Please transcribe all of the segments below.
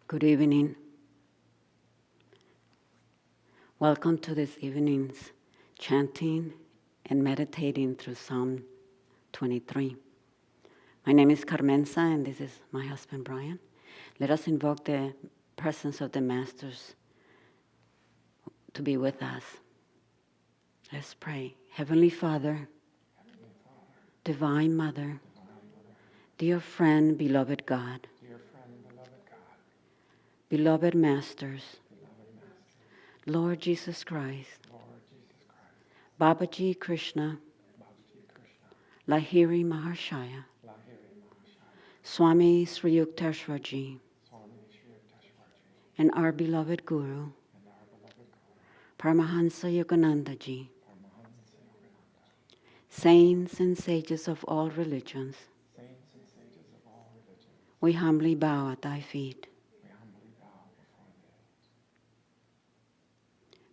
Good evening. Welcome to this evening's chanting and meditating through Psalm 23. My name is Carmenza and this is my husband Brian. Let us invoke the presence of the Masters to be with us. Let's pray. Heavenly Father, Divine Mother, dear friend, beloved God, beloved Masters, Lord Jesus Christ, Babaji Krishna, Lahiri Maharshaya, Swami Sri Yukteswarji, and our beloved Guru, Paramhansa Yogananda ji, saints and sages of all religions, we humbly bow at thy feet.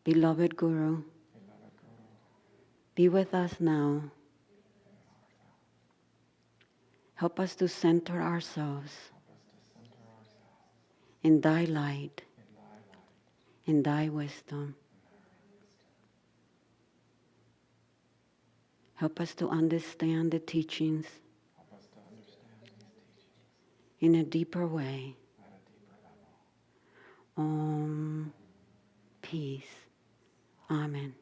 Beloved Guru, be with us now. Help us to center ourselves in thy light, in thy wisdom. Help us to understand the teachings in a deeper way. Om, peace. Amen.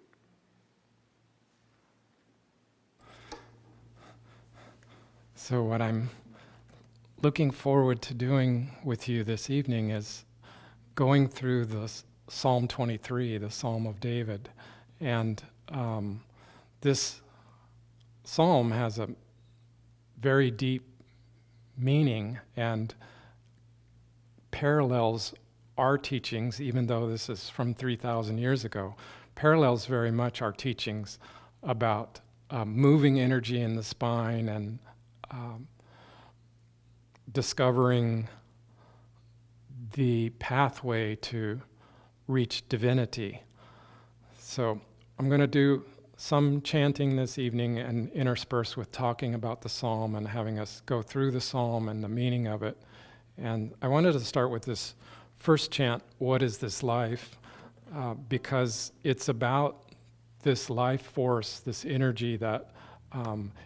So what I'm looking forward to doing with you this evening is going through the Psalm 23, the Psalm of David. And this psalm has a very deep meaning and parallels our teachings, even though this is from 3,000 years ago, parallels very much our teachings about moving energy in the spine and discovering the pathway to reach divinity. So I'm going to do some chanting this evening and intersperse with talking about the psalm and having us go through the psalm and the meaning of it. And I wanted to start with this first chant, What is this life? Because it's about this life force, this energy that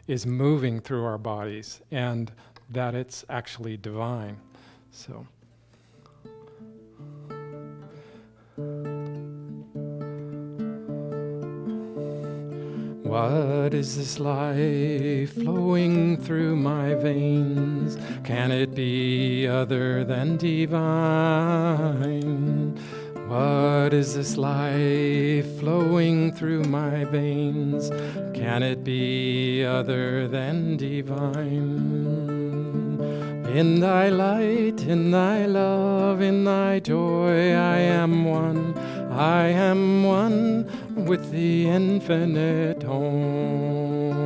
is moving through our bodies, and that it's actually divine. So. What is this life flowing through my veins? Can it be other than divine? What is this life flowing through my veins? Can it be other than divine? In thy light, in thy love, in thy joy, I am one. I am one with the infinite home.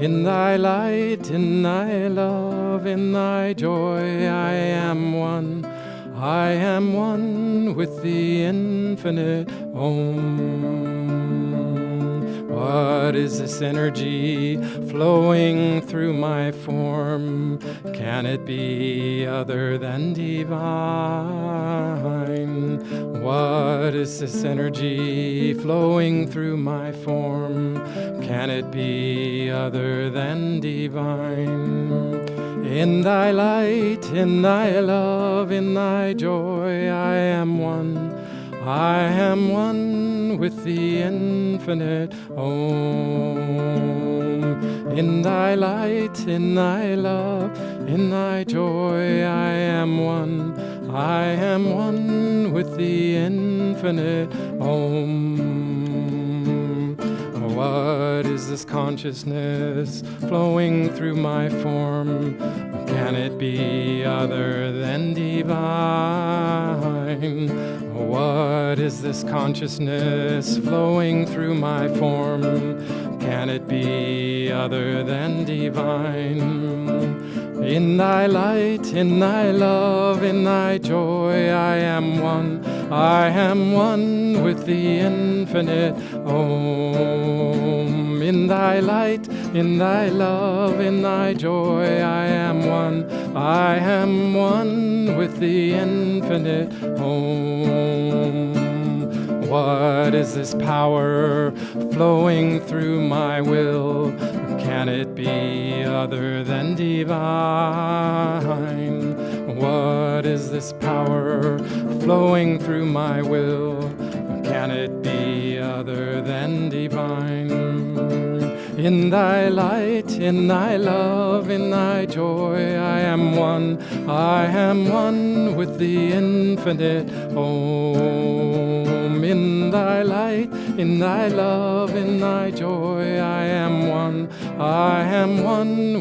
In thy light, in thy love, in thy joy, I am one. I am one with the infinite Om. What is this energy flowing through my form? Can it be other than divine? What is this energy flowing through my form? Can it be other than divine? In thy light, in thy love, in thy joy, I am one. I am one with the infinite Om. In thy light, in thy love, in thy joy, I am one. I am one with the infinite Om. What is this consciousness flowing through my form? Can it be other than divine? What is this consciousness flowing through my form? Can it be other than divine? In thy light, in thy love, in thy joy, I am one. I am one with the infinite Om. In thy light, in thy love, in thy joy, I am one. I am one one with the infinite Om. What is this power flowing through my will? Can it be other than divine? What is this power flowing through my will? Can it be other than divine? In thy light, in thy love, in thy joy, I am one with the infinite Om. In thy light, in thy love, in thy joy, I am one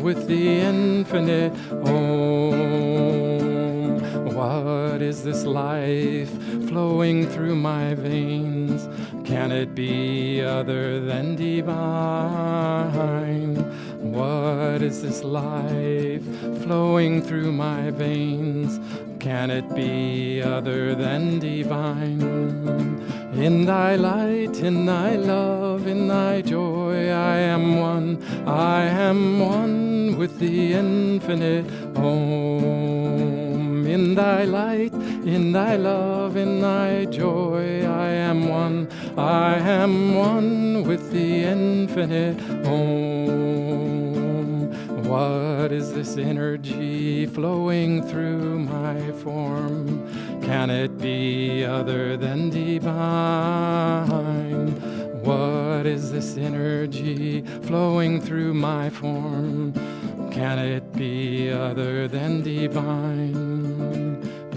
with the infinite Om. What is this life flowing through my veins? Can it be other than divine? What is this life flowing through my veins? Can it be other than divine? In thy light, in thy love, in thy joy, I am one with the infinite Om. In thy light, in thy love, in thy joy, I am one with the infinite Om. What is this energy flowing through my form? Can it be other than divine? What is this energy flowing through my form? Can it be other than divine?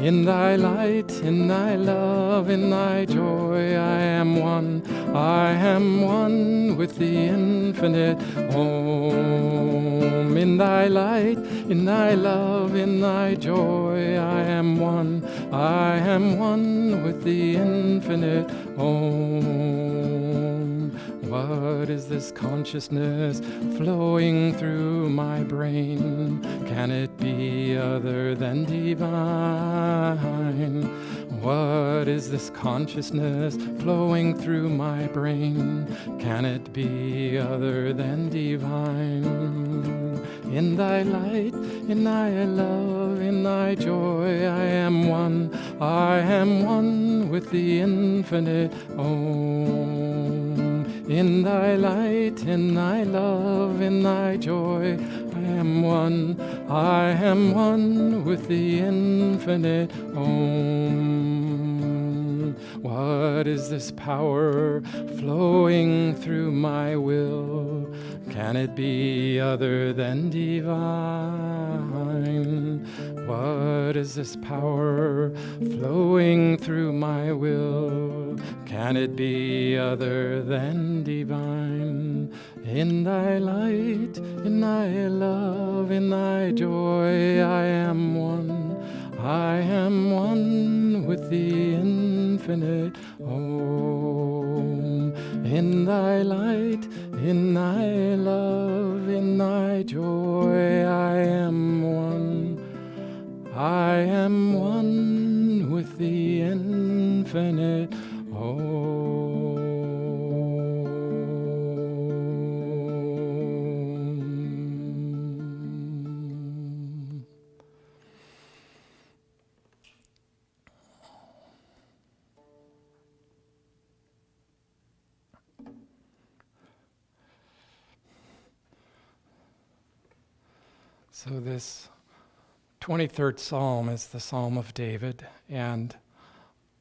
In thy light, in thy love, in thy joy, I am one with the infinite Om. In thy light, in thy love, in thy joy, I am one with the infinite Om. What is this consciousness flowing through my brain? Can it be other than divine? What is this consciousness flowing through my brain? Can it be other than divine? In thy light, in thy love, in thy joy, I am one with the infinite Om. In thy light, in thy love, in thy joy, I am one with the infinite Om. What is this power flowing through my will? Can it be other than divine? What is this power flowing through my will? Can it be other than divine? In thy light, in thy love, in thy joy, I am one with the infinite Om. In thy light, in thy love, in thy joy, I am one with the infinite Om. So this 23rd Psalm is the Psalm of David, and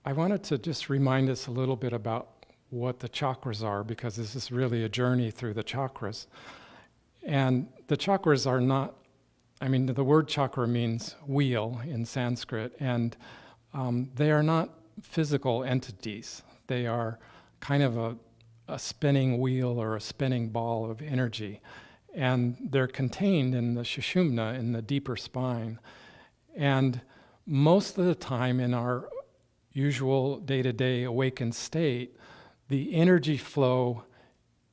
I wanted to just remind us a little bit about what the chakras are, because this is really a journey through the chakras. And the chakras are not, the word chakra means wheel in Sanskrit, and they are not physical entities. They are kind of a spinning wheel or a spinning ball of energy. And they're contained in the Sushumna, in the deeper spine. And most of the time in our usual day-to-day awakened state, the energy flow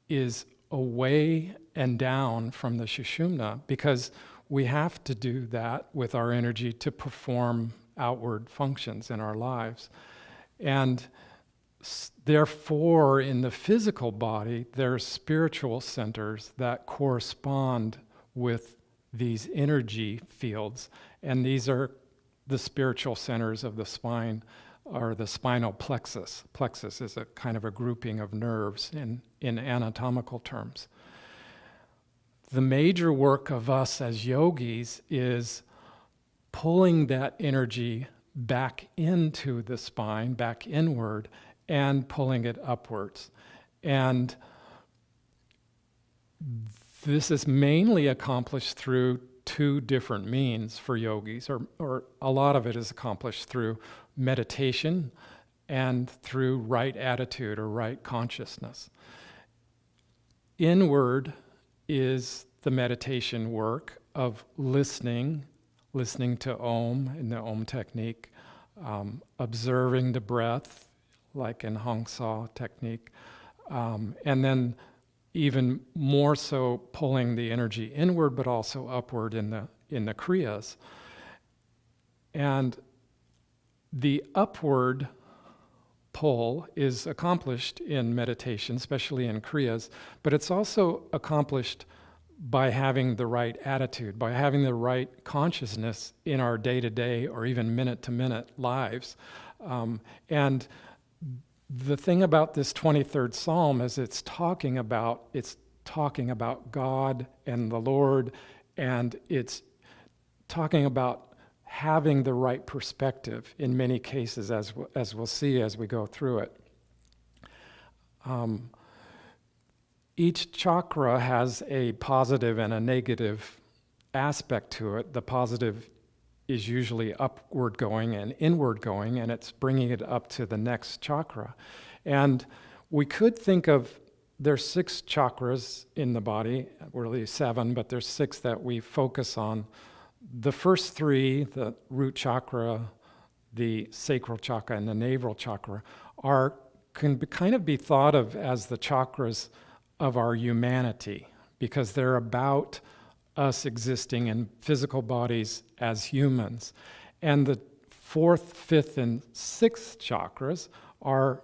is away and down from the Sushumna, because we have to do that with our energy to perform outward functions in our lives. And therefore, in the physical body, there are spiritual centers that correspond with these energy fields. And these are the spiritual centers of the spine are the spinal plexus. Plexus is a kind of a grouping of nerves in anatomical terms. The major work of us as yogis is pulling that energy back into the spine, back inward, and pulling it upwards. And this is mainly accomplished through two different means for yogis, or a lot of it is accomplished through meditation and through right attitude or right consciousness. Inward is the meditation work of listening to Om in the Om technique, observing the breath, like in Hong Sa technique, and then even more so pulling the energy inward, but also upward in the Kriyas. And the upward pull is accomplished in meditation, especially in Kriyas, but it's also accomplished by having the right attitude, by having the right consciousness in our day-to-day or even minute-to-minute lives. And the thing about this 23rd Psalm is it's talking about God and the Lord, and it's talking about having the right perspective in many cases, as we'll see as we go through it. Each chakra has a positive and a negative aspect to it. The positive is usually upward going and inward going, and it's bringing it up to the next chakra. And we could think of, there's 6 chakras in the body, really 7, but there's 6 that we focus on. The first 3, the root chakra, the sacral chakra, and the navel chakra, can kind of be thought of as the chakras of our humanity, because they're about us existing in physical bodies as humans. And the 4th, 5th, and 6th chakras are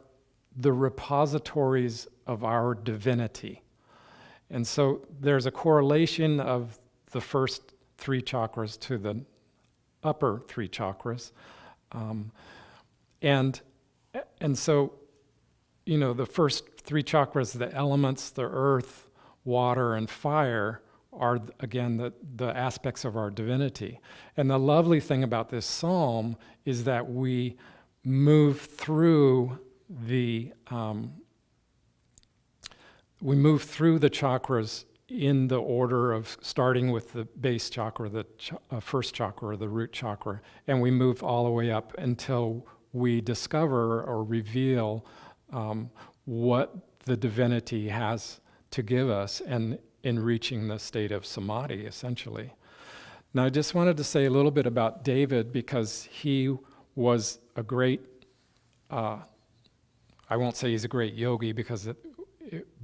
the repositories of our divinity. And so there's a correlation of the first 3 chakras to the upper 3 chakras. And so, the first 3 chakras, the elements, the earth, water, and fire, are, again, the aspects of our divinity. And the lovely thing about this psalm is that we move through the chakras in the order of starting with the base chakra, the first chakra, the root chakra, and we move all the way up until we discover or reveal what the divinity has to give us, and in reaching the state of samadhi, essentially. Now, I just wanted to say a little bit about David, because he was a great, I won't say he's a great yogi,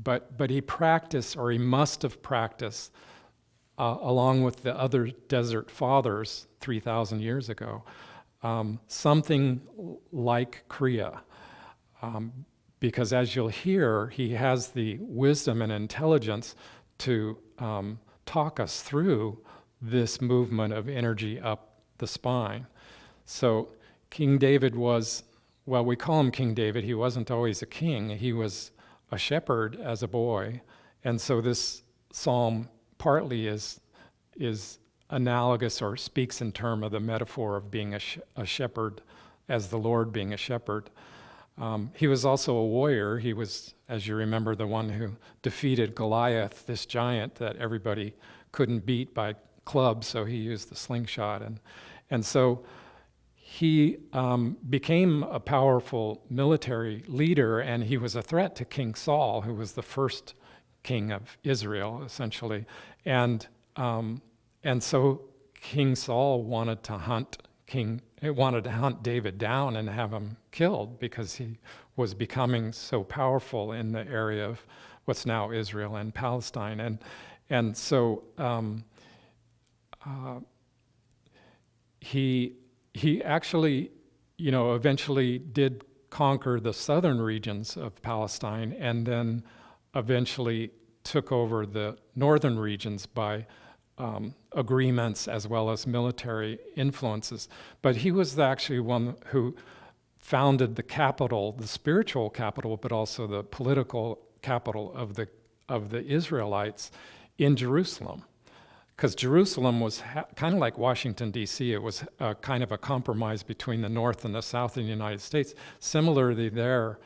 but he practiced, or he must have practiced, along with the other desert fathers 3,000 years ago, something like Kriya. Because as you'll hear, he has the wisdom and intelligence to talk us through this movement of energy up the spine. So King David we call him King David. He wasn't always a king. He was a shepherd as a boy. And so this psalm partly is analogous, or speaks in terms of the metaphor of being a shepherd, as the Lord being a shepherd. He was also a warrior. He was, as you remember, the one who defeated Goliath, this giant that everybody couldn't beat by clubs, so he used the slingshot. And so he became a powerful military leader, and he was a threat to King Saul, who was the first king of Israel, essentially. And so King Saul wanted to hunt David down and have him killed, because he was becoming so powerful in the area of what's now Israel and Palestine. And so he actually, eventually did conquer the southern regions of Palestine, and then eventually took over the northern regions by agreements as well as military influences. But he was actually one who founded the capital, the spiritual capital, but also the political capital of the Israelites in Jerusalem. Because Jerusalem was kind of like Washington, D.C. It was kind of a compromise between the north and the south in the United States. Similarly there,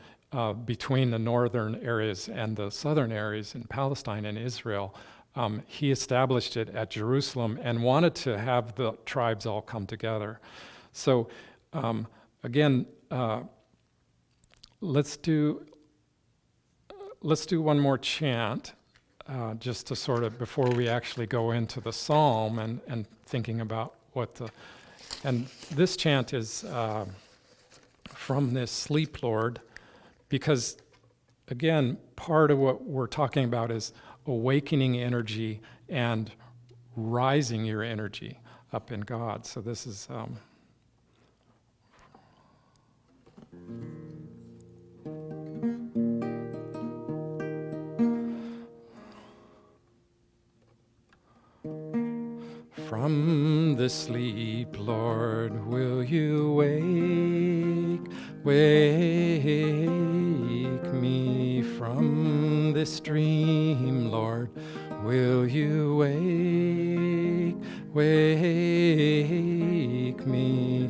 between the northern areas and the southern areas in Palestine and Israel, he established it at Jerusalem and wanted to have the tribes all come together. So again, let's do one more chant. Just to sort of, before we actually go into the psalm and thinking about and this chant is from this Sleep Lord, because again, part of what we're talking about is awakening energy and rising your energy up in God. So this is from the sleep, Lord, will you wake me from this dream, Lord, will you wake me?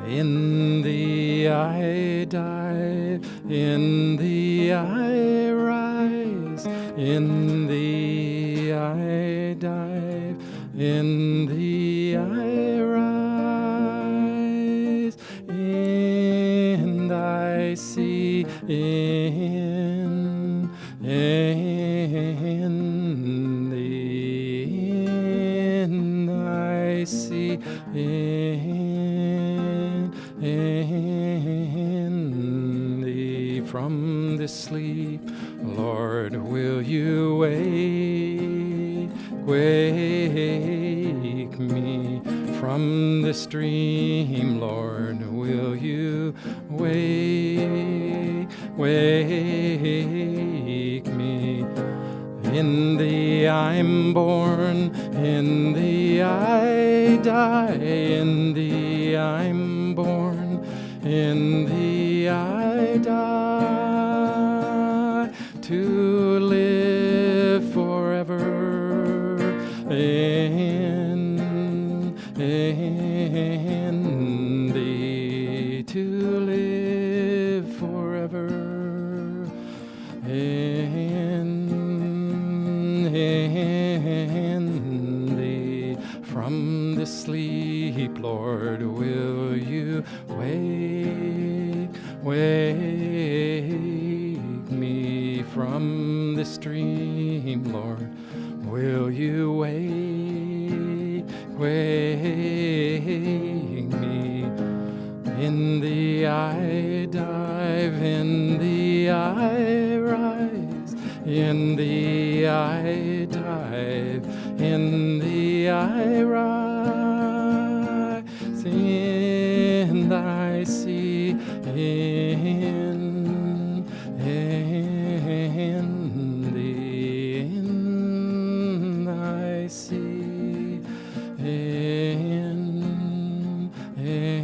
In thee I dive, in thee I rise, in thee I dive, in thee I rise, and I see in thee, and I see in thee. From this sleep, Lord, will you wake me? From this dream, Lord, will you wake me? In thee I'm born, in thee I die, in thee I'm born, in thee I die, to live forever in thee, to live forever in thee. From the sleep, Lord, will you wake me? From this dream, Lord, will you wake me? In thee I dive, in thee I rise, in thee I dive, in thee I rise, and I see in thee, and I see in thee.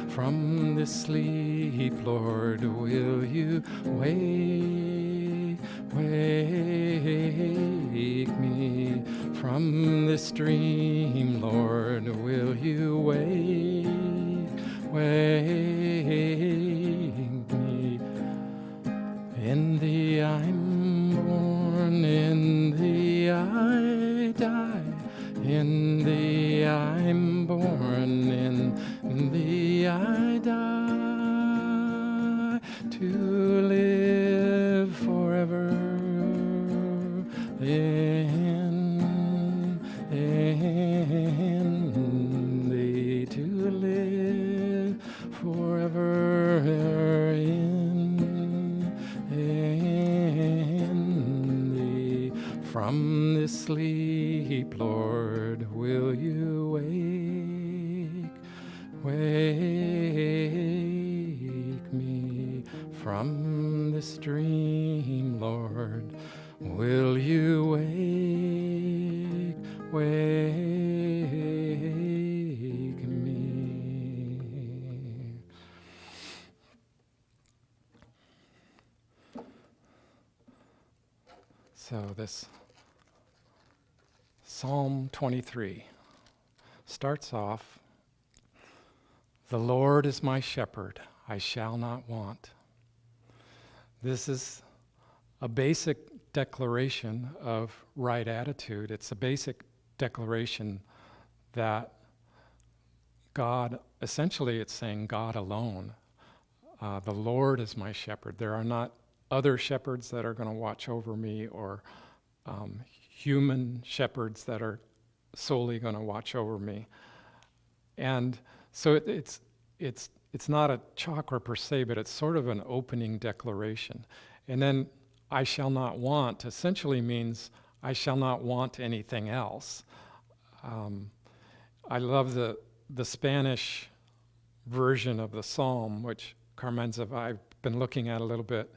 From this sleep, Lord, will you wake me? From this dream, Lord, will you wake me? In thee I'm born, in thee I die, in thee I'm born, in thee I die, to live forever in thee, to live forever in thee. From this sleep, Lord, will you wake me? From this dream, Lord, Will you wake me? So this Psalm 23 starts off, "The Lord is my shepherd, I shall not want." This is a basic declaration of right attitude. It's a basic declaration that God, essentially it's saying God alone. The Lord is my shepherd. There are not other shepherds that are going to watch over me, or human shepherds that are solely going to watch over me. And so it's not a chakra per se, but it's sort of an opening declaration. And then I shall not want essentially means I shall not want anything else. I love the Spanish version of the psalm, which Carmenza, I've been looking at a little bit,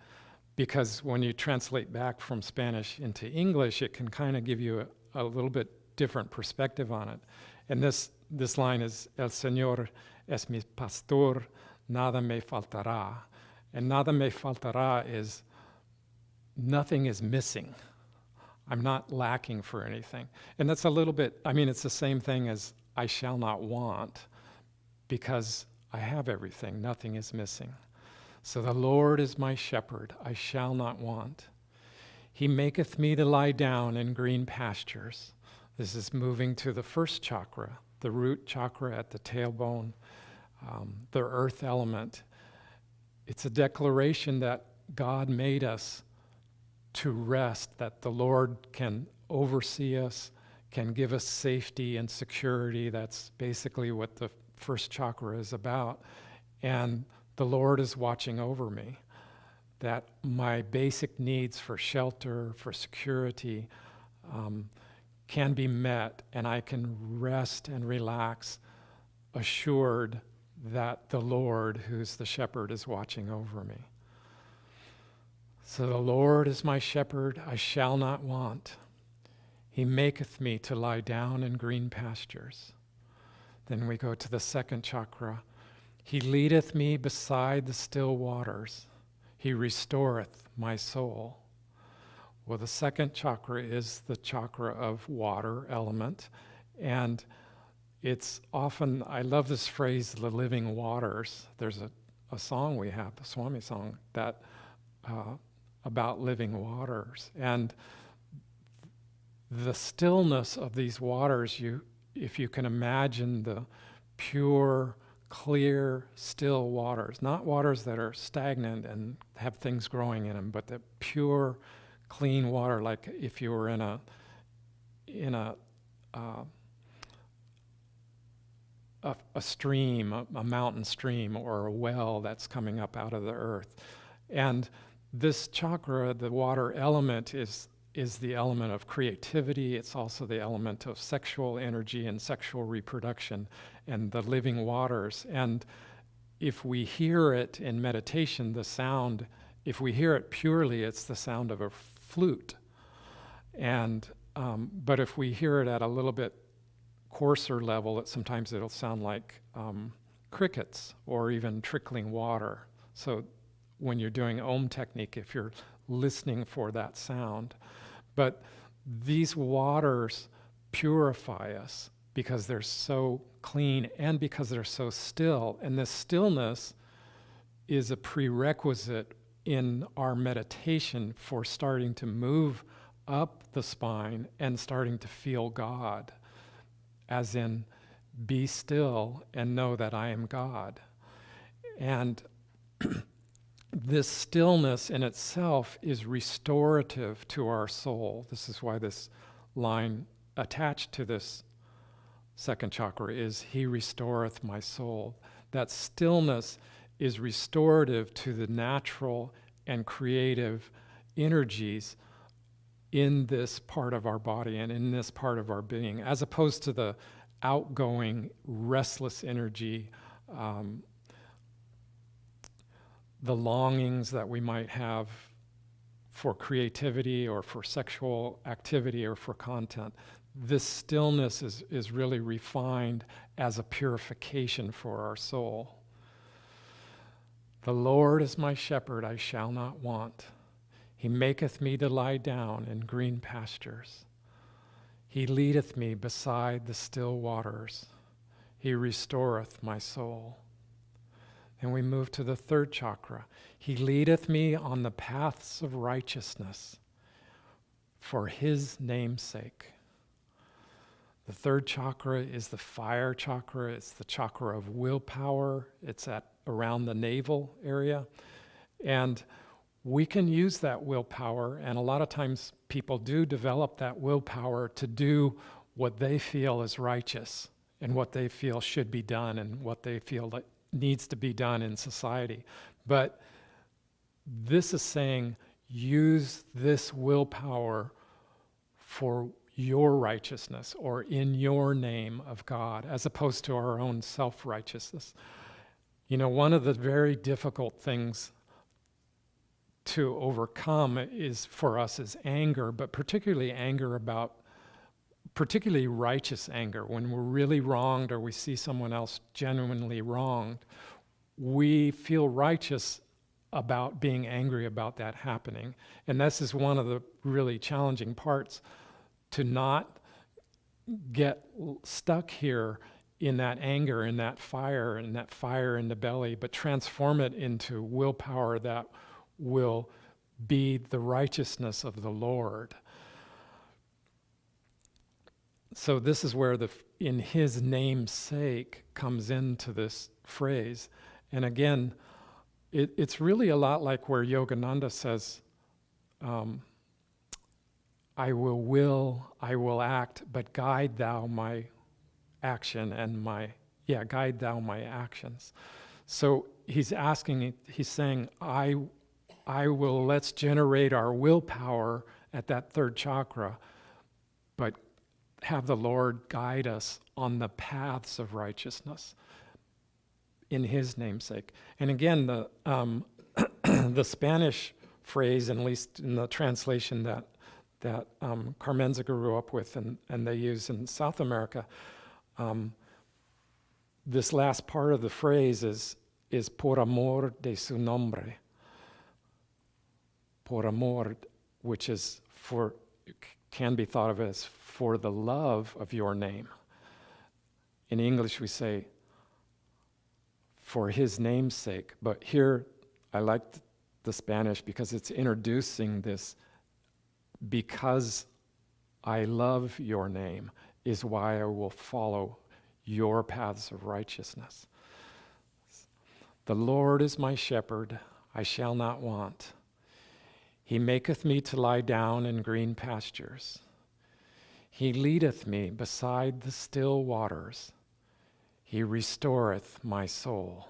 because when you translate back from Spanish into English, it can kind of give you a little bit different perspective on it. And this line is, "El Señor es mi pastor, nada me faltará." And nada me faltará is nothing is missing. I'm not lacking for anything. And that's a little bit, it's the same thing as I shall not want, because I have everything, nothing is missing. So the Lord is my shepherd, I shall not want. He maketh me to lie down in green pastures. This is moving to the first chakra, the root chakra at the tailbone, the earth element. It's a declaration that God made us to rest, that the Lord can oversee us, can give us safety and security. That's basically what the first chakra is about. And the Lord is watching over me, that my basic needs for shelter, for security, can be met, and I can rest and relax, assured that the Lord, who's the shepherd, is watching over me. So the Lord is my shepherd, I shall not want. He maketh me to lie down in green pastures. Then we go to the second chakra. He leadeth me beside the still waters. He restoreth my soul. Well, the second chakra is the chakra of water element. And it's often, I love this phrase, the living waters. There's a song we have, the Swami song, that about living waters. And the stillness of these waters, if you can imagine the pure, clear, still waters, not waters that are stagnant and have things growing in them, but the pure, clean water, like if you were in a stream, a mountain stream, or a well that's coming up out of the earth. And this chakra, the water element, is the element of creativity. It's also the element of sexual energy and sexual reproduction and the living waters. And if we hear it in meditation, the sound, if we hear it purely, it's the sound of a flute. And but if we hear it at a little bit coarser level, sometimes it'll sound like crickets or even trickling water. So when you're doing Om technique, if you're listening for that sound. But these waters purify us because they're so clean and because they're so still. And this stillness is a prerequisite in our meditation for starting to move up the spine and starting to feel God, as in, be still and know that I am God. And this stillness in itself is restorative to our soul. This is why this line attached to this second chakra is, He restoreth my soul. That stillness is restorative to the natural and creative energies in this part of our body and in this part of our being, as opposed to the outgoing, restless energy, the longings that we might have for creativity or for sexual activity or for content. This stillness is really refined as a purification for our soul. The Lord is my shepherd, I shall not want. He maketh me to lie down in green pastures. He leadeth me beside the still waters. He restoreth my soul. And we move to the third chakra. He leadeth me on the paths of righteousness for his name's sake. The third chakra is the fire chakra. It's the chakra of willpower. It's at around the navel area. And we can use that willpower, and a lot of times people do develop that willpower to do what they feel is righteous and what they feel should be done and what they feel that needs to be done in society. But this is saying, use this willpower for your righteousness or in your name of God, as opposed to our own self-righteousness. You know, one of the very difficult things to overcome is for us is anger, but particularly righteous anger. When we're really wronged or we see someone else genuinely wronged, we feel righteous about being angry about that happening. And this is one of the really challenging parts, to not get stuck here in that anger, in that fire in the belly, but transform it into willpower that will be the righteousness of the Lord. So this is where the in his name's sake comes into this phrase. And again, it's really a lot like where Yogananda says, I will act, but guide thou my action and guide thou my actions. So he's saying, I will, let's generate our willpower at that third chakra, but have the Lord guide us on the paths of righteousness in his namesake. And again, the the Spanish phrase, at least in the translation that Carmenza grew up with and they use in South America, this last part of the phrase is por amor de su nombre. Por amor, which is can be thought of as for the love of your name. In English we say for his name's sake, but here I like the Spanish because it's introducing this, because I love your name is why I will follow your paths of righteousness. The Lord is my shepherd, I shall not want. He maketh me to lie down in green pastures. He leadeth me beside the still waters. He restoreth my soul.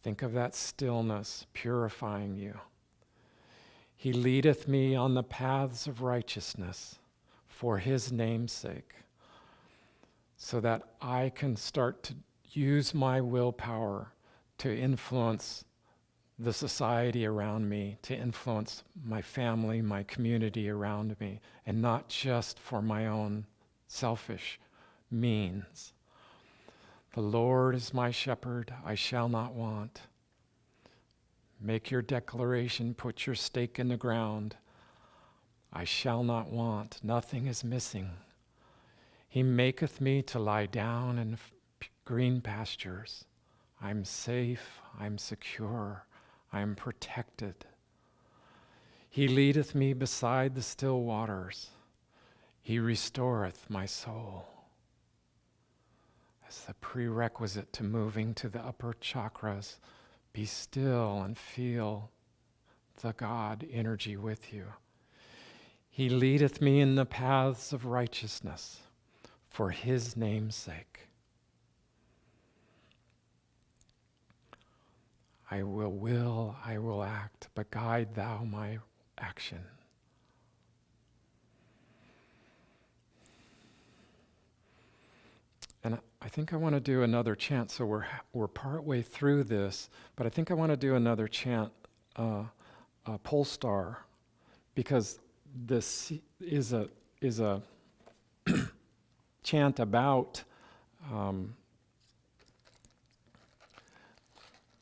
Think of that stillness purifying you. He leadeth me on the paths of righteousness for his name's sake, so that I can start to use my willpower to influence the society around me, to influence my family, my community around me, and not just for my own selfish means. The Lord is my shepherd, I shall not want. Make your declaration, put your stake in the ground. I shall not want, nothing is missing. He maketh me to lie down in green pastures. I'm safe, I'm secure, I'm protected. He leadeth me beside the still waters. He restoreth my soul. As the prerequisite to moving to the upper chakras, be still and feel the God energy with you. He leadeth me in the paths of righteousness for his name's sake. I will act, but guide thou my action. And I think I want to do another chant. So we're partway through this, but I think I want to do another chant, Polestar, because this is a chant about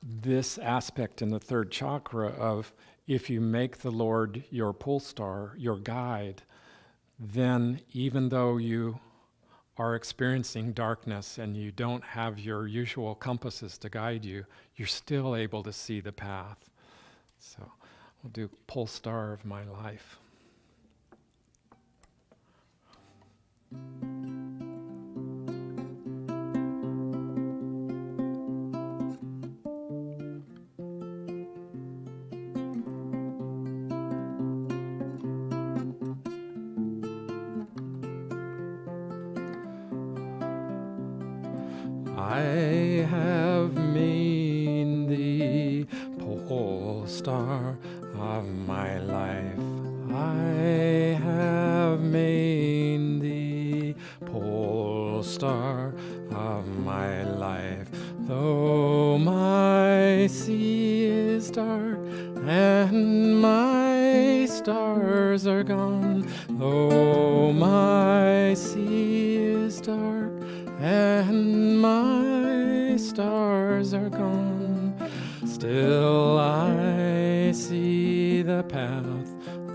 this aspect in the third chakra of, if you make the Lord your pole star, your guide, then even though you are experiencing darkness and you don't have your usual compasses to guide you, you're still able to see the path. So we'll do pole star of my life. I have made thee pole star of my life. I have made thee pole star of my life. Though my sea is dark and my stars are gone, though my sea is dark and my stars are gone, still I see the path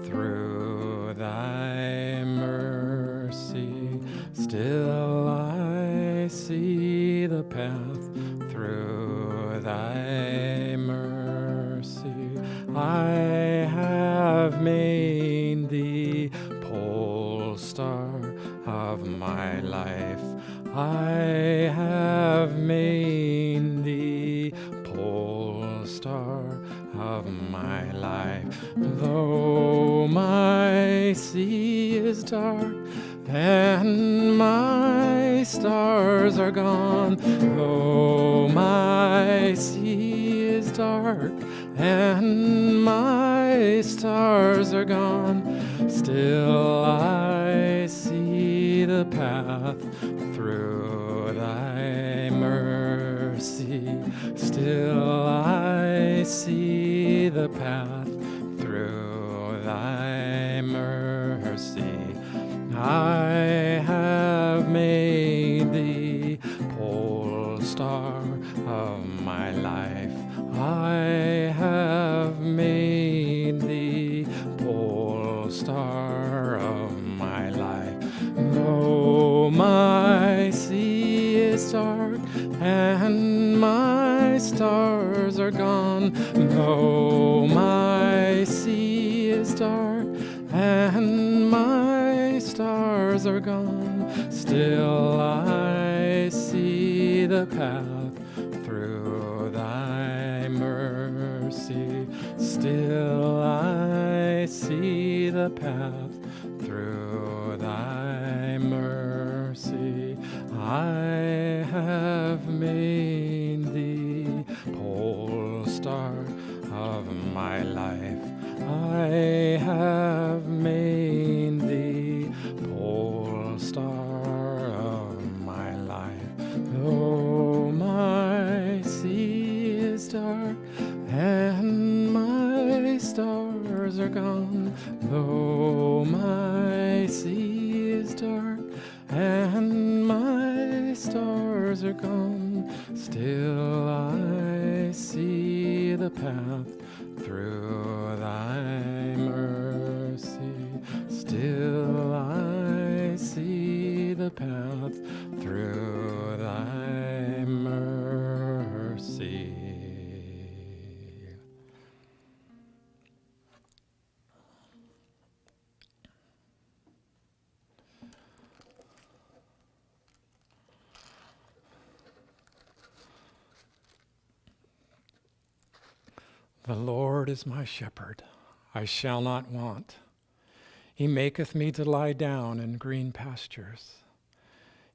through thy mercy. Still I see the path through thy mercy. I have made thee pole star of my life. I have made thee pole star of my life. Though my sea is dark and my stars are gone, though my sea is dark and my stars are gone, still I see the path through thy mercy. Still I see the path through thy mercy. I have made thee pole star of my life. I have made thee pole star of my life. Though my sea is dark and my stars are gone, though my sea is dark and my stars are gone, still I see the path through thy mercy. Still I see the path through thy mercy. I have made thee pole star of my life. I have made thee pole star of my life. Though my sea is dark and my stars are gone, though my sea is dark and my stars are gone, still I see the path through thy mercy. Still I see the path through thy mercy. The Lord is my shepherd, I shall not want. He maketh me to lie down in green pastures.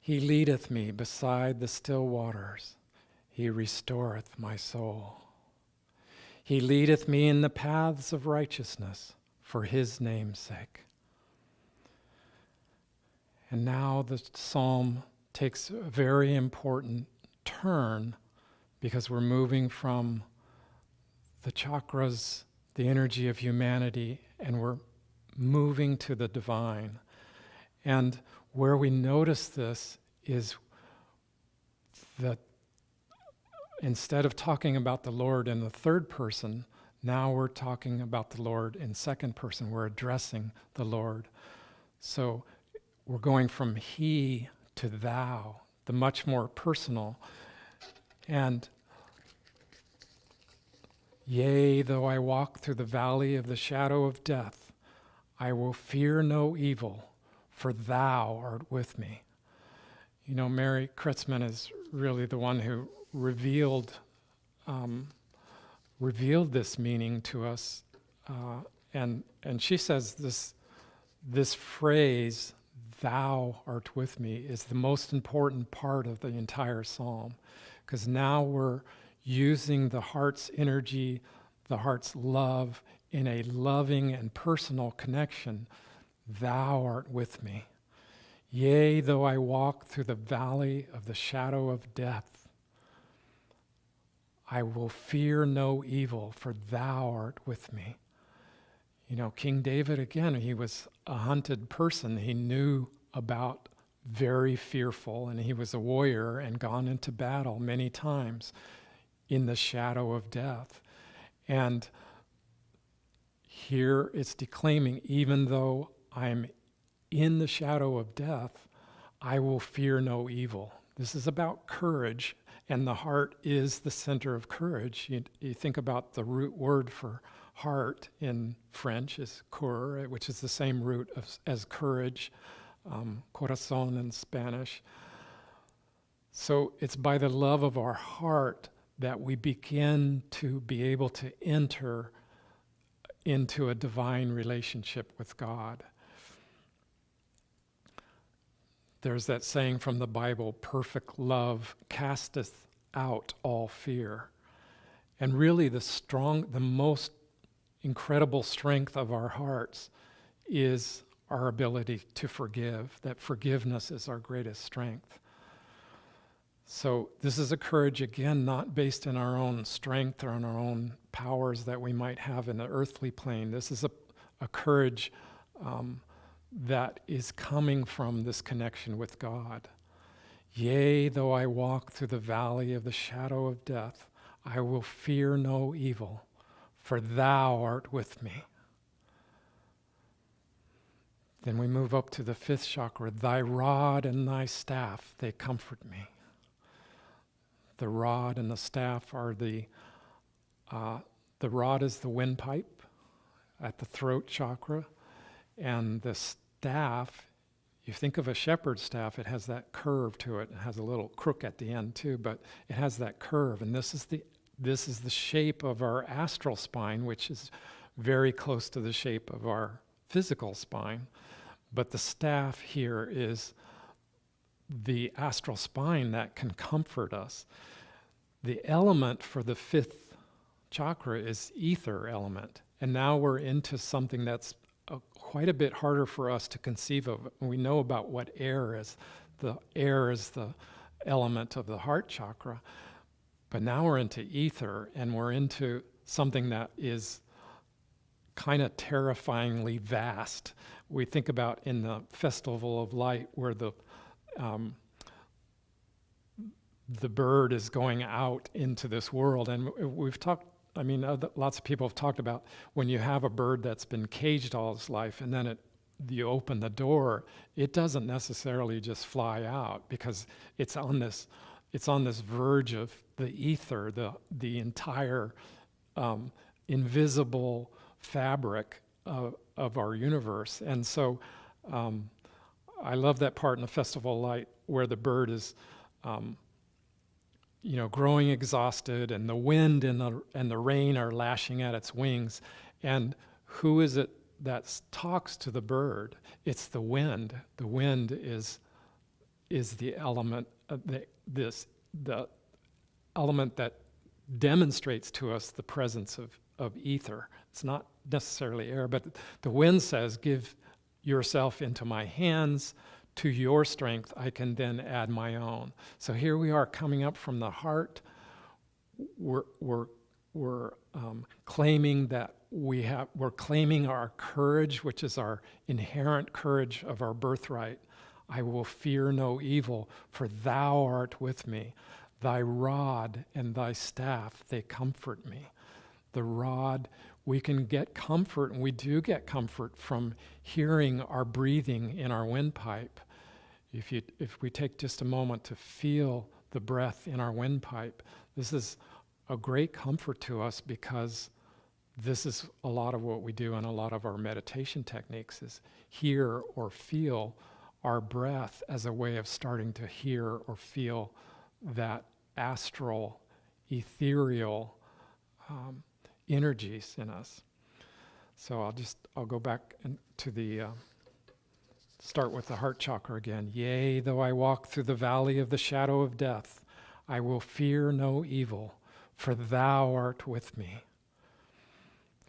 He leadeth me beside the still waters. He restoreth my soul. He leadeth me in the paths of righteousness for his name's sake. And now the psalm takes a very important turn because we're moving from the chakras, the energy of humanity, and we're moving to the divine. And where we notice this is that instead of talking about the Lord in the third person, now we're talking about the Lord in second person. We're addressing the Lord. So we're going from he to thou, the much more personal. And yea, though I walk through the valley of the shadow of death, I will fear no evil, for thou art with me. You know, Mary Kritzman is really the one who revealed this meaning to us, and she says this phrase, "Thou art with me," is the most important part of the entire psalm, because now we're using the heart's energy, the heart's love, in a loving and personal connection. Thou art with me. Yea, though I walk through the valley of the shadow of death, I will fear no evil, for thou art with me. You know, King David, again, he was a hunted person. He knew about very fearful, and he was a warrior and gone into battle many times in the shadow of death. And here it's declaiming, even though I'm in the shadow of death, I will fear no evil. This is about courage, and the heart is the center of courage. You think about the root word for heart in French is cœur, which is the same root as courage, corazón in Spanish. So it's by the love of our heart that we begin to be able to enter into a divine relationship with God. There's that saying from the Bible, perfect love casteth out all fear. And really the most incredible strength of our hearts is our ability to forgive. That forgiveness is our greatest strength. So this is a courage, again, not based in our own strength or on our own powers that we might have in the earthly plane. This is a courage that is coming from this connection with God. Yea, though I walk through the valley of the shadow of death, I will fear no evil, for thou art with me. Then we move up to the fifth chakra. Thy rod and thy staff, they comfort me. The rod and the staff are the rod is the windpipe at the throat chakra, and the staff, you think of a shepherd's staff, it has that curve to it. It has a little crook at the end too, but it has that curve, and this is the shape of our astral spine, which is very close to the shape of our physical spine. But the staff here is the astral spine that can comfort us. The element for the fifth chakra is ether element. And now we're into something that's quite a bit harder for us to conceive of. We know about what air is. The air is the element of the heart chakra. But now we're into ether, and we're into something that is kind of terrifyingly vast. We think about in the Festival of Light where the bird is going out into this world. And we've talked, lots of people have talked about when you have a bird that's been caged all its life and then you open the door, it doesn't necessarily just fly out because it's on this verge of the ether, the entire invisible fabric of our universe. And so I love that part in the Festival of Light where the bird is growing exhausted, and the wind and the rain are lashing at its wings. And who is it that talks to the bird? It's the wind. The wind is the element the element that demonstrates to us the presence of ether. It's not necessarily air, but the wind says, "Give yourself into my hands. To your strength, I can then add my own." So here we are coming up from the heart. We're claiming that we're claiming our courage, which is our inherent courage of our birthright. I will fear no evil, for thou art with me. Thy rod and thy staff, they comfort me. The rod, we can get comfort, and we do get comfort from hearing our breathing in our windpipe. If we take just a moment to feel the breath in our windpipe, this is a great comfort to us, because this is a lot of what we do in a lot of our meditation techniques, is hear or feel our breath as a way of starting to hear or feel that astral, ethereal energies in us. So I'll go back to start with the heart chakra again. Yea, though I walk through the valley of the shadow of death, I will fear no evil, for thou art with me.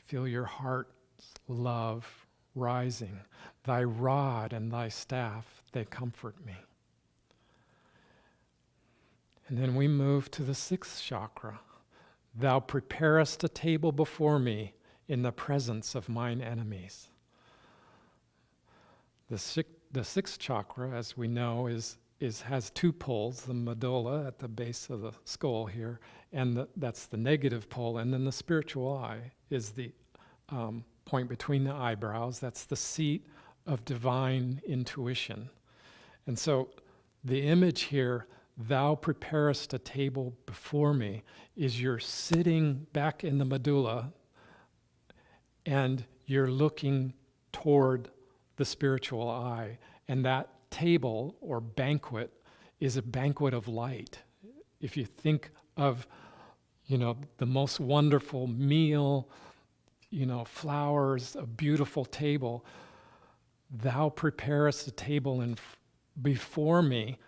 Feel your heart's love rising. Thy rod and thy staff, they comfort me. And then we move to the sixth chakra. Thou preparest a table before me in the presence of mine enemies. The sixth chakra, as we know, has two poles, the medulla at the base of the skull here, and that's the negative pole, and then the spiritual eye is the point between the eyebrows. That's the seat of divine intuition. And so the image here, thou preparest a table before me, is you're sitting back in the medulla and you're looking toward the spiritual eye. And that table or banquet is a banquet of light. If you think of, the most wonderful meal, flowers, a beautiful table, thou preparest a table before me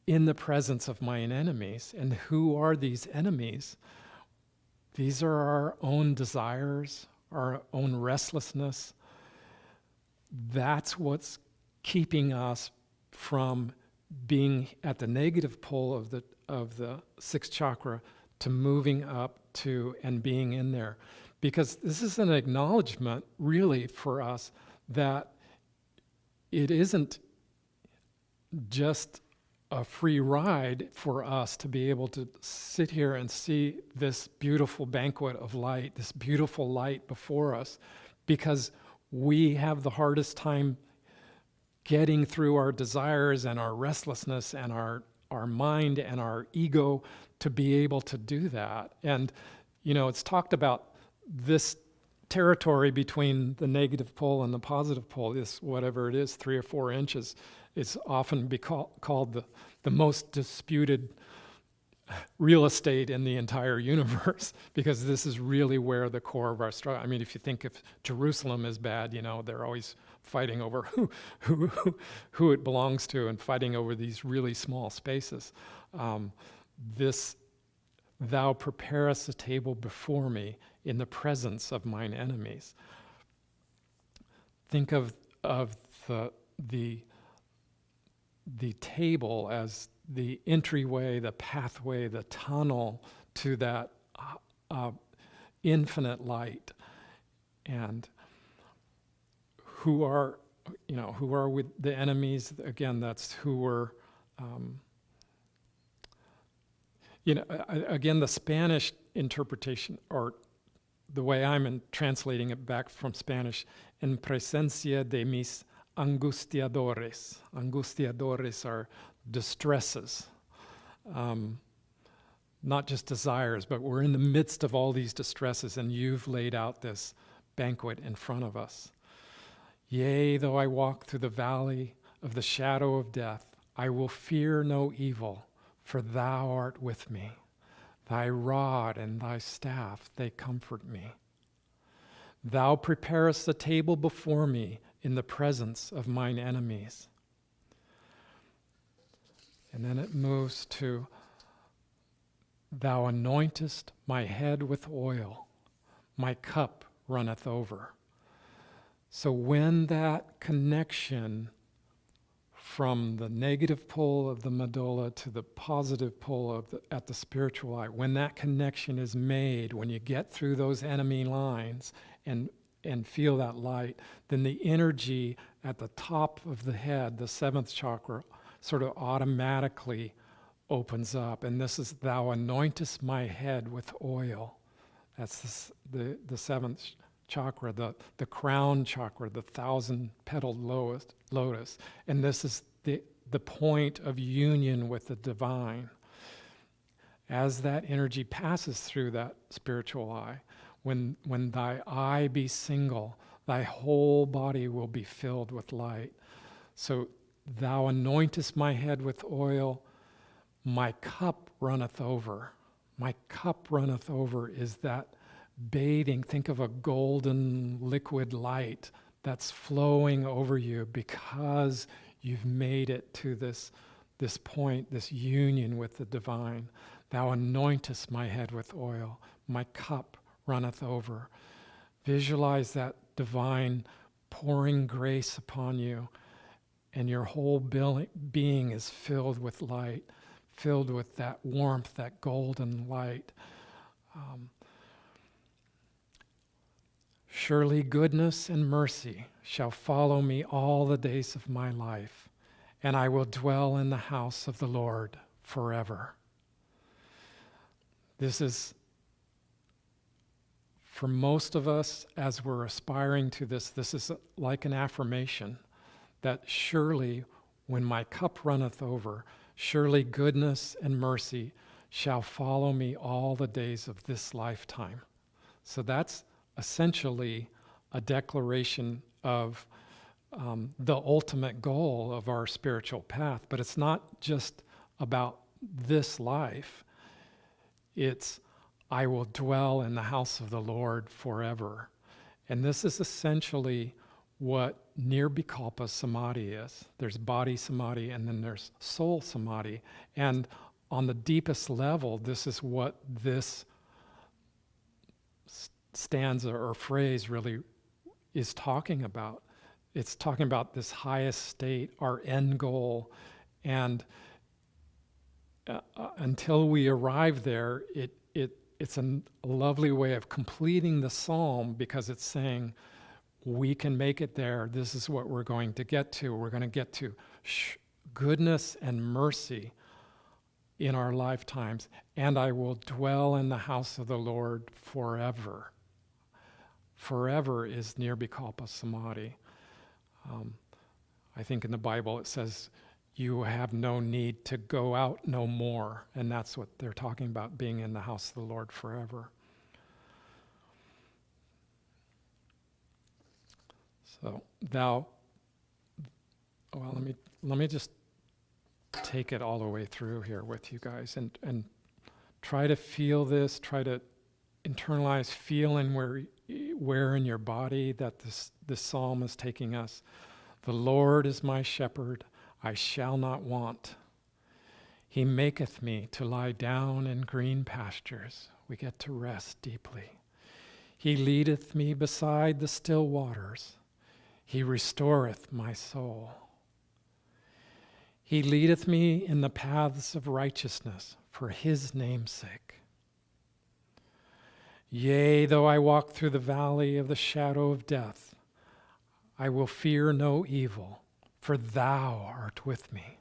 in the presence of mine enemies. And who are these enemies? These are our own desires, our own restlessness. That's what's keeping us from being at the negative pole of the sixth chakra to moving up to and being in there. Because this is an acknowledgement, really, for us that it isn't just a free ride for us to be able to sit here and see this beautiful banquet of light, this beautiful light before us, because we have the hardest time getting through our desires and our restlessness and our mind and our ego to be able to do that. And, it's talked about this territory between the negative pole and the positive pole, this whatever it is, 3 or 4 inches, is often called the most disputed real estate in the entire universe, because this is really where the core of our struggle. I mean, if you think if Jerusalem is bad, they're always fighting over who it belongs to and fighting over these really small spaces. Thou preparest a table before me in the presence of mine enemies. Think of the table as the entryway, the pathway, the tunnel to that infinite light. And who are with the enemies? Again, that's who we're. Again, the Spanish interpretation, or the way I'm translating it back from Spanish, en presencia de mis angustiadores. Angustiadores are distresses, not just desires, but we're in the midst of all these distresses, and you've laid out this banquet in front of us. Yea, though I walk through the valley of the shadow of death, I will fear no evil, for thou art with me. Thy rod and thy staff, they comfort me. Thou preparest a table before me in the presence of mine enemies. And then it moves to, thou anointest my head with oil, my cup runneth over. So when that connection from the negative pole of the medulla to the positive pole at the spiritual eye. When that connection is made, when you get through those enemy lines and feel that light, then the energy at the top of the head, the seventh chakra, sort of automatically opens up. And this is, thou anointest my head with oil. That's the seventh chakra, the crown chakra, the 1,000-petaled lotus. And this is the point of union with the divine. As that energy passes through that spiritual eye, when thy eye be single, thy whole body will be filled with light. So thou anointest my head with oil, my cup runneth over. My cup runneth over is that bathing. Think of a golden liquid light that's flowing over you because you've made it to this point, this union with the divine. Thou anointest my head with oil, my cup runneth over. Visualize that divine pouring grace upon you, and your whole being is filled with light, filled with that warmth, that golden light. Surely goodness and mercy shall follow me all the days of my life, and I will dwell in the house of the Lord forever. This is, for most of us, as we're aspiring to this is like an affirmation that surely when my cup runneth over, surely goodness and mercy shall follow me all the days of this lifetime. So that's essentially a declaration of the ultimate goal of our spiritual path. But it's not just about this life. It's, I will dwell in the house of the Lord forever. And this is essentially what nirvikalpa samadhi is. There's body samadhi and then there's soul samadhi. And on the deepest level, this is what this stanza or phrase really is talking about. It's talking about this highest state, our end goal. And until we arrive there, it's a lovely way of completing the psalm, because it's saying, we can make it there. This is what we're going to get to. We're going to get to goodness and mercy in our lifetimes, and I will dwell in the house of the Lord forever. Forever is nirvikalpa samadhi. I think in the Bible it says, you have no need to go out no more. And that's what they're talking about, being in the house of the Lord forever. So let me just take it all the way through here with you guys and try to feel this, try to internalize, feel in where in your body that this psalm is taking us. The Lord is my shepherd, I shall not want. He maketh me to lie down in green pastures. We get to rest deeply. He leadeth me beside the still waters. He restoreth my soul. He leadeth me in the paths of righteousness for his name's sake. Yea, though I walk through the valley of the shadow of death, I will fear no evil, for thou art with me.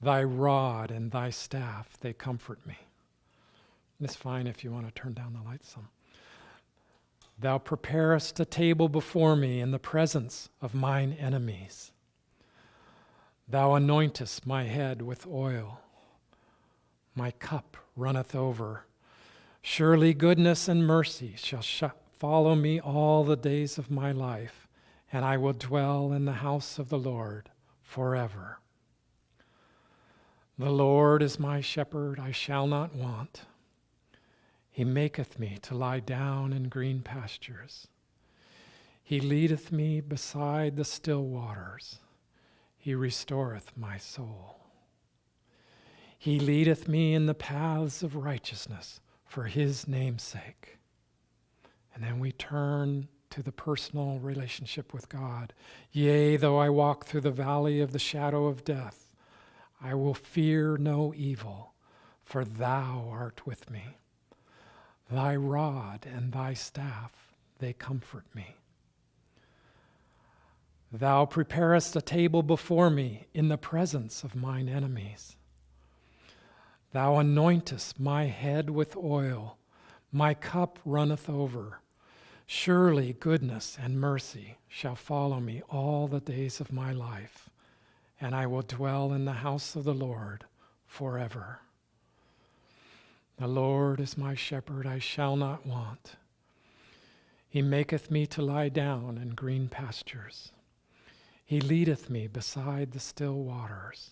Thy rod and thy staff, they comfort me. It's fine if you want to turn down the lights some. Thou preparest a table before me in the presence of mine enemies. Thou anointest my head with oil. My cup runneth over. Surely goodness and mercy shall follow me all the days of my life, and I will dwell in the house of the Lord forever. The Lord is my shepherd, I shall not want. He maketh me to lie down in green pastures. He leadeth me beside the still waters. He restoreth my soul. He leadeth me in the paths of righteousness for his name's sake. And then we turn to the personal relationship with God. Yea, though I walk through the valley of the shadow of death, I will fear no evil, for thou art with me. Thy rod and thy staff, they comfort me. Thou preparest a table before me in the presence of mine enemies. Thou anointest my head with oil, my cup runneth over. Surely goodness and mercy shall follow me all the days of my life, and I will dwell in the house of the Lord forever. The Lord is my shepherd, I shall not want. He maketh me to lie down in green pastures. He leadeth me beside the still waters.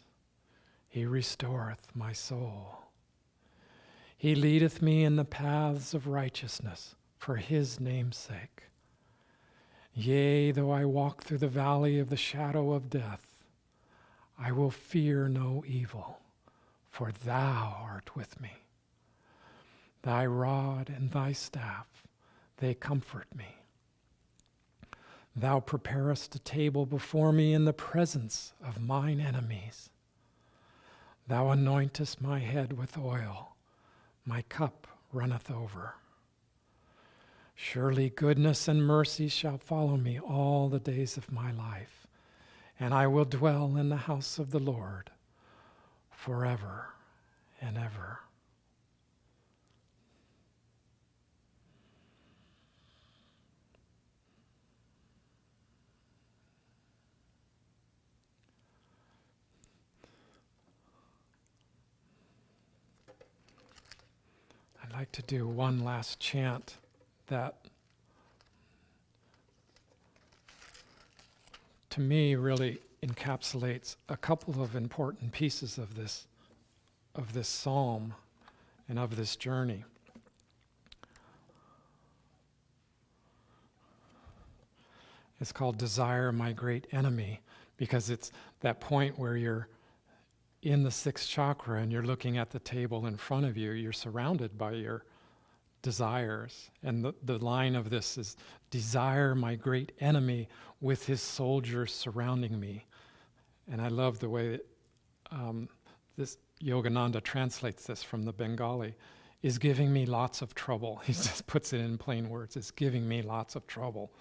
He restoreth my soul. He leadeth me in the paths of righteousness for his name's sake. Yea, though I walk through the valley of the shadow of death, I will fear no evil, for thou art with me. Thy rod and thy staff, they comfort me. Thou preparest a table before me in the presence of mine enemies. Thou anointest my head with oil, my cup runneth over. Surely goodness and mercy shall follow me all the days of my life, and I will dwell in the house of the Lord forever and ever. I'd like to do one last chant that, to me, really encapsulates a couple of important pieces of this psalm and of this journey. It's called Desire, My Great Enemy, because it's that point where you're in the sixth chakra and you're looking at the table in front of you. You're surrounded by your desires. And the line of this is, desire my great enemy with his soldiers surrounding me. And I love the way that this Yogananda translates this from the Bengali, is giving me lots of trouble. He just puts it in plain words. It's giving me lots of trouble.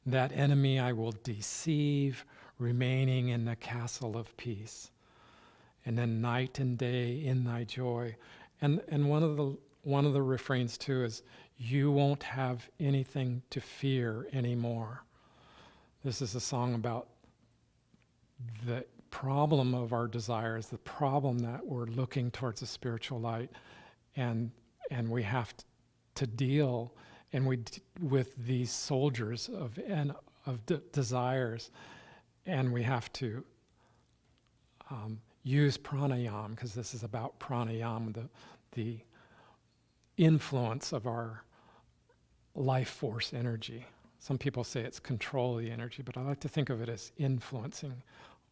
That enemy I will deceive, remaining in the castle of peace. And then night and day in thy joy. And one of the refrains too is, you won't have anything to fear anymore. This is a song about the problem of our desires, the problem that we're looking towards a spiritual light, and we have to deal with these soldiers of desires, and we have to use pranayama, because this is about pranayama, the influence of our life force energy. Some people say it's control of the energy, but I like to think of it as influencing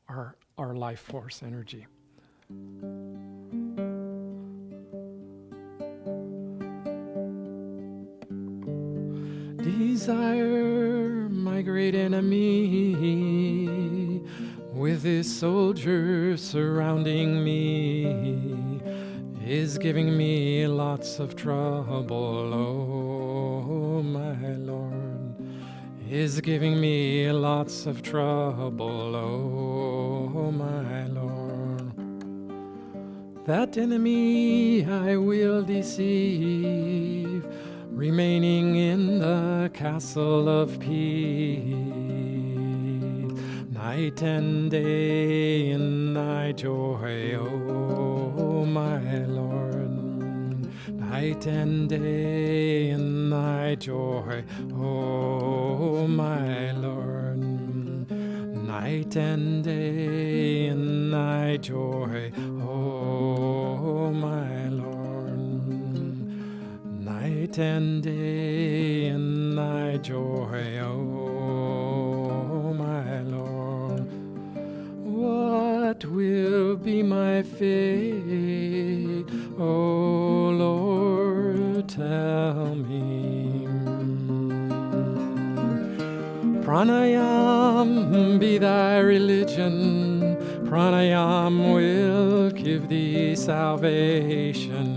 our life force energy. Desire, my great enemy, with his soldiers surrounding me, is giving me lots of trouble, oh my Lord, is giving me lots of trouble, oh my Lord. That enemy I will deceive, remaining in the castle of peace, night and day in thy joy, oh my Lord. Night and day in thy joy, oh my Lord. Night and day in thy joy, oh my Lord. Night and day in thy joy, oh my Lord. What will be my fate, O Lord, tell me. Pranayam be thy religion, pranayam will give thee salvation.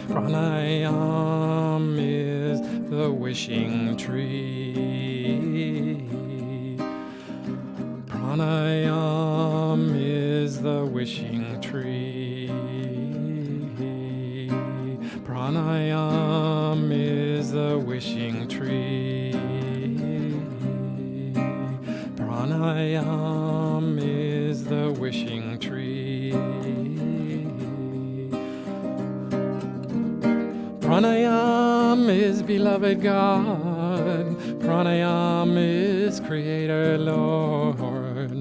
Pranayam is the wishing tree. Pranayam is the wishing tree. Pranayam is the wishing tree. Pranayam is the wishing tree. Pranayam is beloved God. Pranayam is Creator Lord.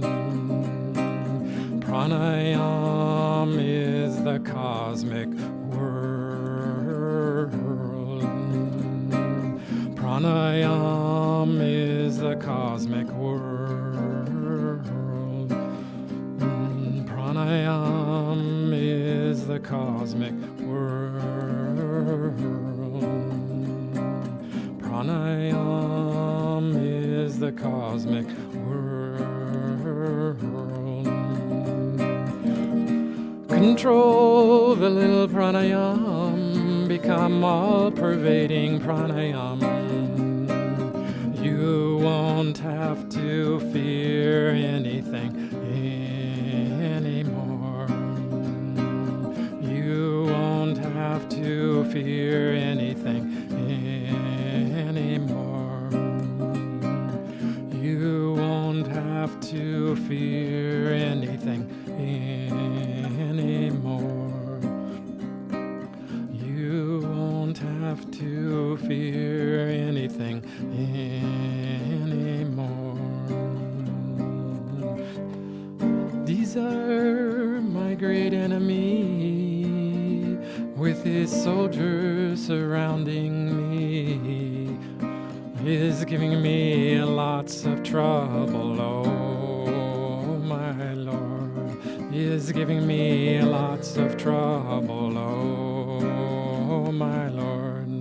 Pranayam is the cosmic world. Pranayam is the cosmic world. Pranayam is the cosmic world. Pranayam is the cosmic world. Control the little pranayam, become all-pervading pranayam. You won't have to fear anything anymore. You won't have to fear anything anymore. You won't have to fear anything anymore. You won't have to fear anything anymore. These are my great enemy, with his soldiers surrounding me. He is giving me lots of trouble, oh my Lord. He is giving me lots of trouble, oh my Lord.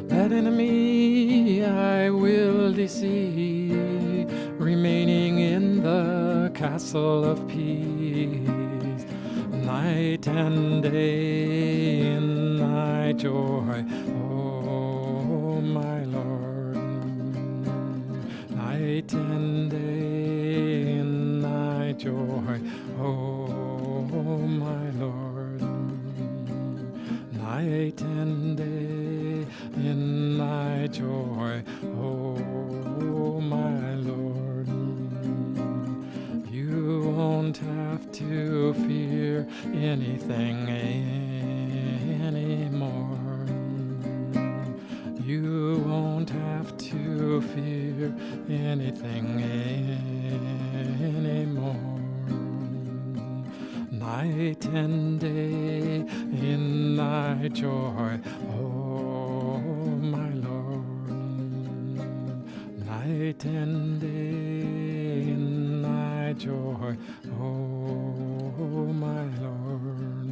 That enemy I will deceive, remaining in the castle of peace. Night and day in thy joy, oh my Lord. Night and day in thy joy, oh my Lord. Night and day in thy joy, oh my Lord. You won't have to fear anything anymore. You won't have to fear anything anymore. Night and day in thy joy, oh my Lord. Night and day in thy joy, oh my Lord.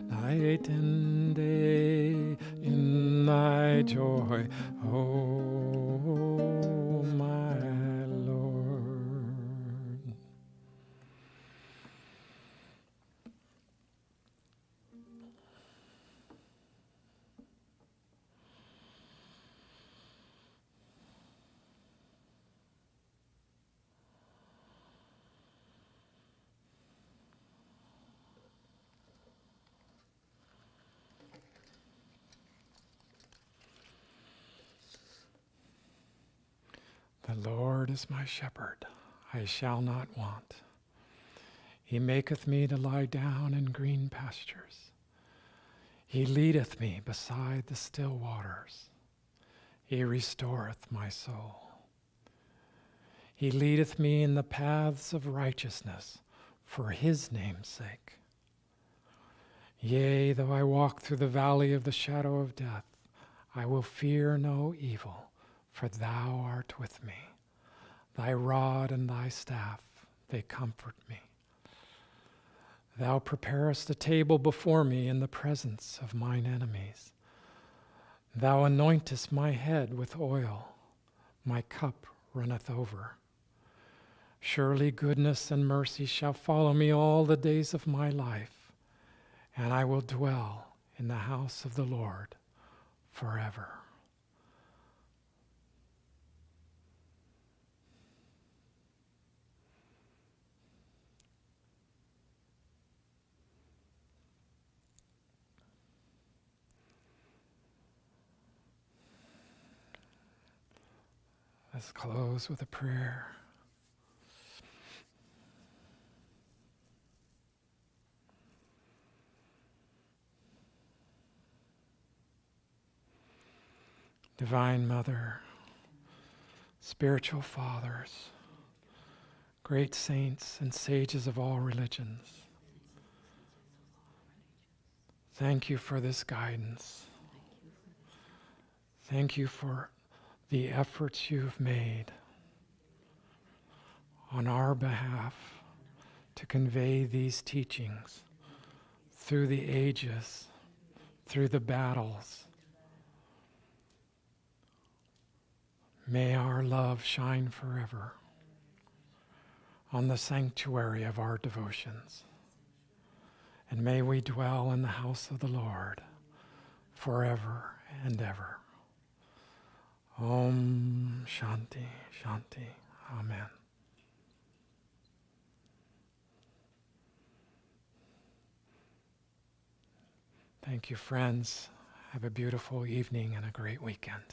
Night and day in thy joy, oh my Lord. The Lord is my shepherd, I shall not want. He maketh me to lie down in green pastures. He leadeth me beside the still waters. He restoreth my soul. He leadeth me in the paths of righteousness for his name's sake. Yea, though I walk through the valley of the shadow of death, I will fear no evil, for thou art with me. Thy rod and thy staff, they comfort me. Thou preparest a table before me in the presence of mine enemies. Thou anointest my head with oil, my cup runneth over. Surely goodness and mercy shall follow me all the days of my life, and I will dwell in the house of the Lord forever. Let's close with a prayer. Divine Mother, spiritual fathers, great saints and sages of all religions, thank you for this guidance. Thank you for the efforts you've made on our behalf to convey these teachings through the ages, through the battles. May our love shine forever on the sanctuary of our devotions. And may we dwell in the house of the Lord forever and ever. Om Shanti, Shanti, Amen. Thank you, friends. Have a beautiful evening and a great weekend.